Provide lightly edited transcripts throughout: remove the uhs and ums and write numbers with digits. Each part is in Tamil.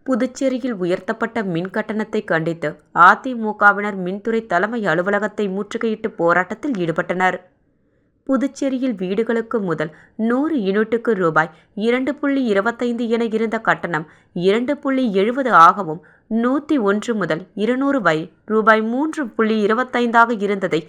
புதுச்சேரியில் உயர்த்தப்பட்ட மின் கட்டணத்தை கண்டித்து அதிமுகவினர் மின்துறை தலைமை அலுவலகத்தை முற்றுகையிட்டு போராட்டத்தில் ஈடுபட்டனர். புதுச்சேரியில் வீடுகளுக்கு முதல் 100 யூனிட்டுக்கு ரூபாய் 2.25 என இருந்த கட்டணம் 2.70 ஆகவும், 101 முதல் 200 வரை ரூபாய் 3.25 இருந்ததை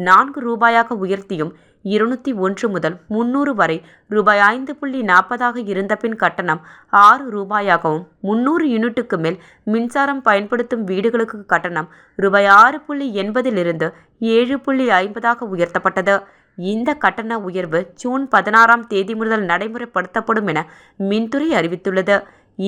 4 ரூபாயாக உயர்த்தியும், 201 முதல் 300 வரை ரூபாய் 5.40 இருந்த பின் கட்டணம் 6 ரூபாயாகவும், 300 யூனிட்டுக்கு மேல் மின்சாரம் பயன்படுத்தும் வீடுகளுக்கு கட்டணம் ரூபாய் 6.80 7.50 உயர்த்தப்பட்டது. இந்த கட்டண உயர்வு ஜூன் 16ஆம் தேதி முதல் நடைமுறைப்படுத்தப்படும் என மின்துறை அறிவித்துள்ளது.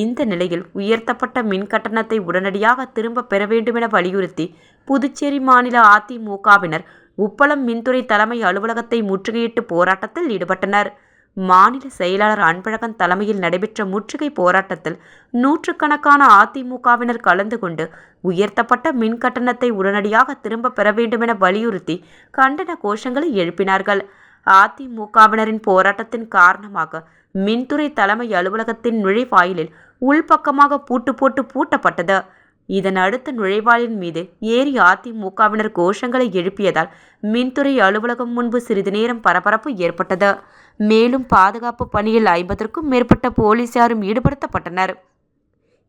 இந்த நிலையில் உயர்த்தப்பட்ட மின் கட்டணத்தை உடனடியாக திரும்ப பெற வேண்டும் என வலியுறுத்தி புதுச்சேரி மாநில அதிமுகவினர் உப்பளம் மின்துறை தலைமை அலுவலகத்தை முற்றுகையிட்டு போராட்டத்தில் ஈடுபட்டனர். மாநில செயலாளர் அன்பழகன் தலைமையில் நடைபெற்ற முற்றுகை போராட்டத்தில் நூற்றுக்கணக்கான அதிமுகவினர் கலந்து கொண்டு உயர்த்தப்பட்ட மின் கட்டணத்தை உடனடியாக திரும்ப பெற வேண்டும் என வலியுறுத்தி கண்டன கோஷங்களை எழுப்பினார்கள். அதிமுகவினரின் போராட்டத்தின் காரணமாக மின்துறை தலைமை அலுவலகத்தின் நுழைவாயிலில் உள்பக்கமாக பூட்டு போட்டு பூட்டப்பட்டது. இதன் அடுத்த நுழைவாயிலின் மீது ஏறி அதிமுகவினர் கோஷங்களை எழுப்பியதால் மின்துறை அலுவலகம் முன்பு சிறிது நேரம் பரபரப்பு ஏற்பட்டது. மேலும் பாதுகாப்பு பணியில் 50க்கும் மேற்பட்ட போலீசாரும் ஈடுபடுத்தப்பட்டனர்.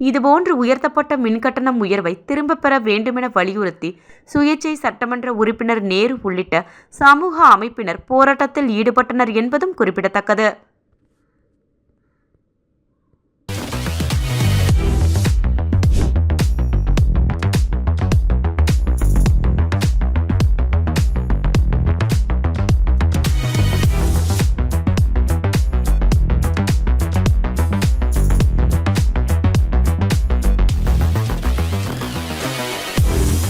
இதுபோன்று உயர்த்தப்பட்ட மின்கட்டணம் உயர்வை திரும்ப பெற வேண்டுமென வலியுறுத்தி சுயேட்சை சட்டமன்ற உறுப்பினர் நேரு உள்ளிட்ட சமூக அமைப்பினர் போராட்டத்தில் ஈடுபட்டனர் என்பதும் குறிப்பிடத்தக்கது.